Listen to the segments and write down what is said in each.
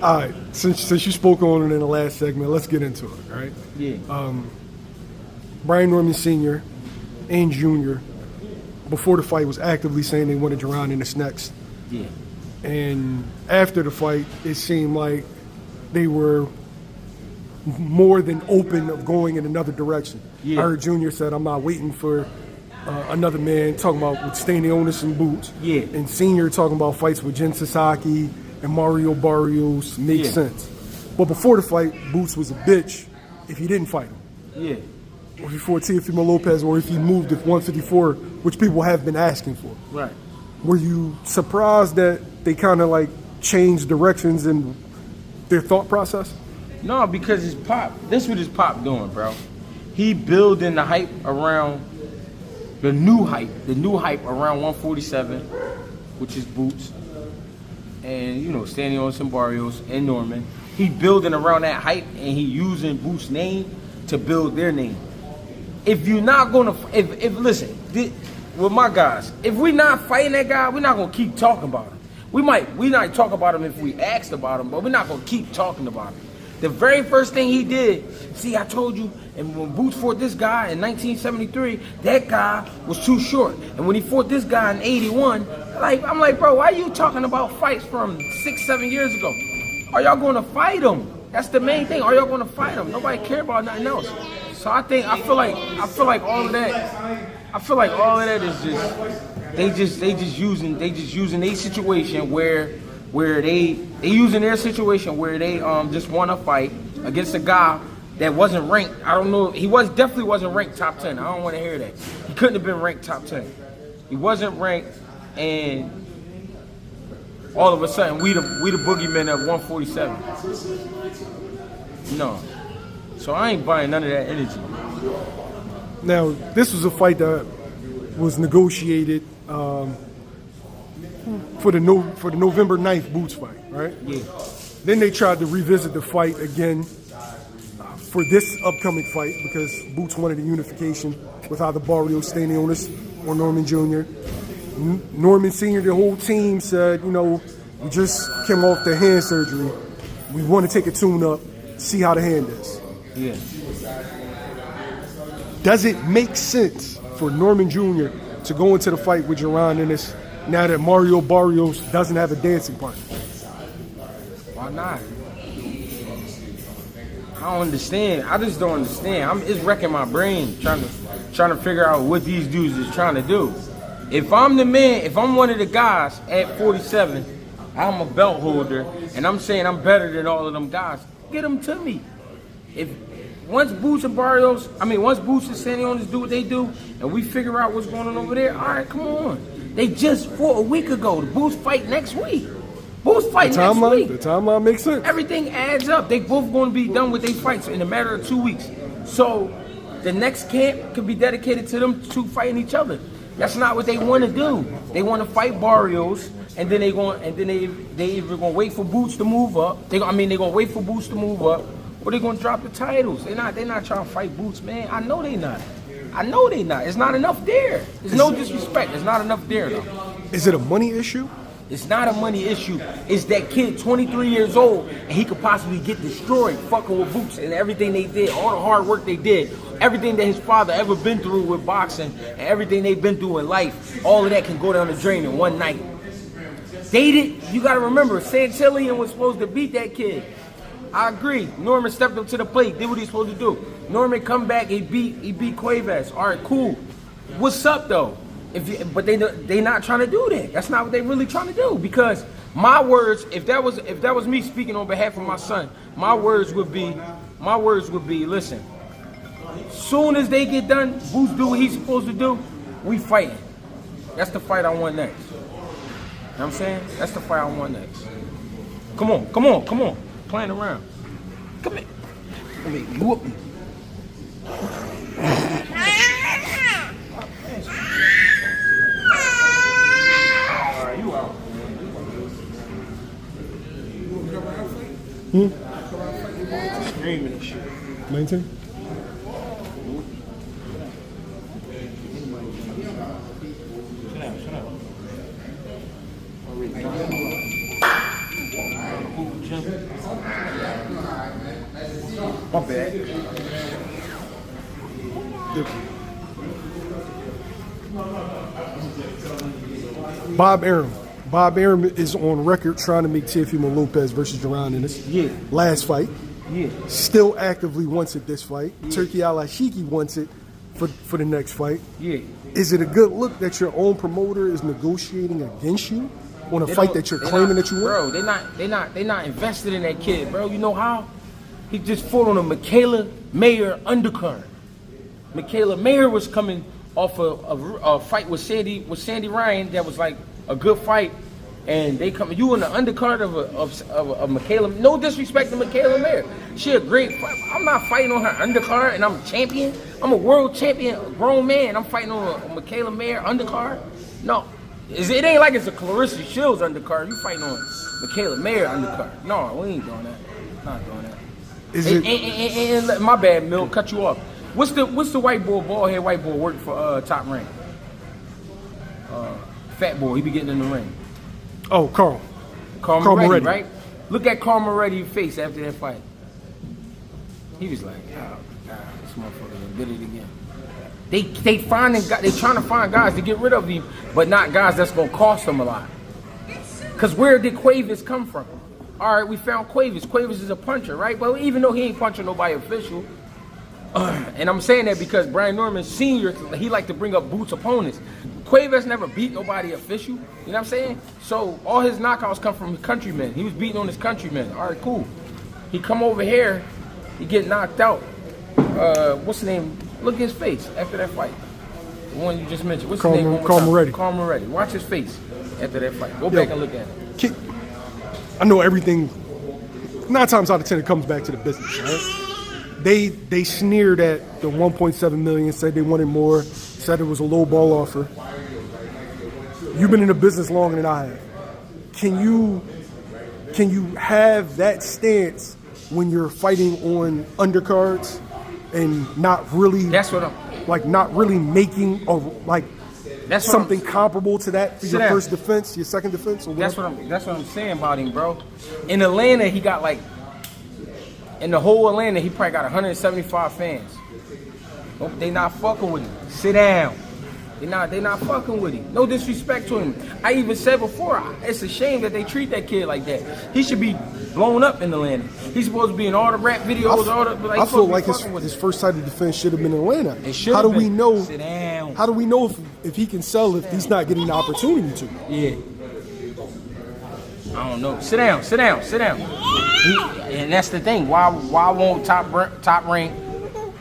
All right, since you spoke on it in the last segment, let's get into it, all right? Yeah. Brian Norman Sr. and Jr., before the fight, was actively saying they wanted Jaron Ennis next. Yeah. And after the fight, it seemed like they were more than open of going in another direction. Yeah. I heard Jr. said, I'm not waiting for another man, talking about with Stanionis and Boots. Yeah. And Senior talking about fights with Jen Sasaki and Mario Barrios makes sense. But before the fight, Boots was a bitch if he didn't fight him. Yeah. Or if he fought Teofimo Lopez, or if he moved to 154, which people have been asking for. Right. Were you surprised that they kind of like changed directions in their thought process? No, because it's Pop. This is what his Pop doing, bro. He building the hype around the new hype around 147, which is Boots, and Stanionis and Barrios and Norman. He building around that hype, and he using Boots' name to build their name. If you're not gonna, listen, with my guys, if we're not fighting that guy, we're not gonna keep talking about him. We might talk about him if we asked about him, but we're not gonna keep talking about him. The very first thing he did, see, I told you, and when Boots fought this guy in 1973, that guy was too short. And when he fought this guy in 81, I'm like, bro, why are you talking about fights from 6-7 years ago? Are y'all going to fight him? That's the main thing. Are y'all going to fight him? Nobody care about nothing else. So I feel like all of that is just they just using their situation where they using their situation where they just want to fight against a guy that wasn't ranked. I don't know. He definitely wasn't ranked top 10. I don't want to hear that. He couldn't have been ranked top 10. He wasn't ranked, and all of a sudden we the boogeymen at 147. No. So I ain't buying none of that energy. Now, this was a fight that was negotiated for the November 9th Boots fight, right? Yeah. Then they tried to revisit the fight again for this upcoming fight because Boots wanted a unification with either Barrios, Stanionis, or Norman Jr. Norman Sr., the whole team said, we just came off the hand surgery. We want to take a tune-up, see how the hand is. Yeah. Does it make sense for Norman Jr. to go into the fight with Jaron Ennis now that Mario Barrios doesn't have a dancing partner? Why not? I don't understand. I just don't understand. It's wrecking my brain trying to figure out what these dudes is trying to do. If I'm the man, if I'm one of the guys at 47, I'm a belt holder, and I'm saying I'm better than all of them guys, get them to me. Once Boots and Stanionis do what they do, and we figure out what's going on over there, all right, come on. They just fought a week ago. The Boots fight next week. Boots fight next week. The timeline makes sense. Everything adds up. They both going to be done with their fights in a matter of 2 weeks. So the next camp could be dedicated to them two fighting each other. That's not what they want to do. They want to fight Barrios, and then they either gonna wait for Boots to move up. They're gonna wait for Boots to move up, or they're gonna drop the titles. They're not trying to fight Boots, man. I know they not. It's not enough there. There's no disrespect. It's not enough there though. Is it a money issue? It's not a money issue. It's that kid, 23 years old, and he could possibly get destroyed fucking with Boots and everything they did, all the hard work they did, everything that his father ever been through with boxing, and everything they've been through in life. All of that can go down the drain in one night. You gotta remember, Santillian was supposed to beat that kid. I agree. Norman stepped up to the plate, did what he's supposed to do. Norman come back, he beat Cuevas. All right, cool. What's up though? But they not trying to do that. That's not what they really trying to do. Because my words, if that was me speaking on behalf of my son, my words would be, listen. Soon as they get done, Boots do what he's supposed to do, we fighting. That's the fight I want next. You know what I'm saying? That's the fight I want next. Come on. Playing around. Come here. You whoop me. Screaming and shit. 19? Shut up. Jim. Bob Arum. Bob Arum is on record trying to make Teofimo Lopez versus Jaron Ennis. Yeah. Last fight. Yeah. Still actively wants it this fight. Yeah. Turki Al-Ashiki wants it for the next fight. Yeah. Is it a good look that your own promoter is negotiating against you on a fight that you're claiming that you want? Bro, they not invested in that kid, bro. You know how? He just fought on a Michaela Mayer undercard. Michaela Mayer was coming off a fight with Sandy Ryan that was like a good fight, and they come you on the undercard of a Michaela. No disrespect to Michaela Mayer, she a great fight. I'm not fighting on her undercard, and I'm a champion. I'm a world champion, a grown man. I'm fighting on a Michaela Mayer undercard. No, it ain't like it's a Clarissa Shields undercard. You fighting on Michaela Mayer undercard? No, we ain't doing that. Not doing that. And my bad, Mill, cut you off. What's the white boy, bald head white boy working for Top Rank? Fat boy, he be getting in the ring. Oh, Carl Moretti, right? Look at Carl Moretti's face after that fight. He was like, oh God, this motherfucker did it again. They trying to find guys to get rid of him, but not guys that's gonna cost them a lot. Cause where did Cuevas come from? All right, we found Cuevas. Cuevas is a puncher, right? But even though he ain't punching nobody official, and I'm saying that because Brian Norman Sr., he like to bring up Boots opponents. Cuevas never beat nobody official, you know what I'm saying? So all his knockouts come from countrymen. He was beating on his countrymen. All right, cool. He come over here, he get knocked out. What's his name? Look at his face after that fight. The one you just mentioned. What's his name? Carl Moretti. Carl Moretti. Watch his face after that fight. Go back and look at it. I know everything. 9 times out of 10, it comes back to the business, right? They sneered at the 1.7 million, said they wanted more, said it was a low ball offer. You've been in the business longer than I have. Can you have that stance when you're fighting on undercards and not really? That's what I'm like. Not really making or like. That's something comparable to that for your down. first defense, your second defense, or that's what I'm saying about him, bro. In Atlanta, he got like. In the whole Atlanta, he probably got 175 fans. They not fucking with him. Sit down. They not fucking with him. No disrespect to him. I even said before, it's a shame that they treat that kid like that. He should be blown up in Atlanta. He's supposed to be in all the rap videos. I feel like his first title defense should have been in Atlanta. It should. How do we know? Sit down. How do we know if he can sell if he's not getting the opportunity to? Yeah. I don't know. Sit down. And that's the thing. Why won't Top Rank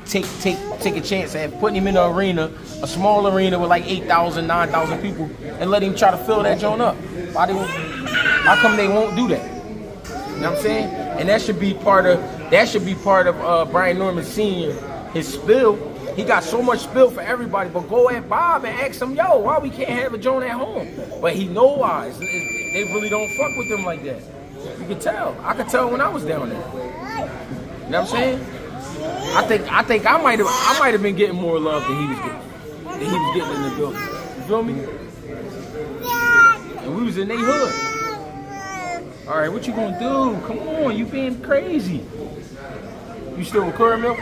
take a chance at putting him in an arena, a small arena with like 8,000, 9,000 people, and let him try to fill that joint up? How come they won't do that? You know what I'm saying? And that should be part of Brian Norman Sr. his spill. He got so much spill for everybody, but go at Bob and ask him, yo, why we can't have a joint at home? But he know why. They really don't fuck with him like that. You can tell. I could tell when I was down there. You know what I'm saying? I think I might have been getting more love than he was getting in the building. You feel me? And we was in their hood. All right, what you gonna do? Come on, you being crazy. You still recording, Milk?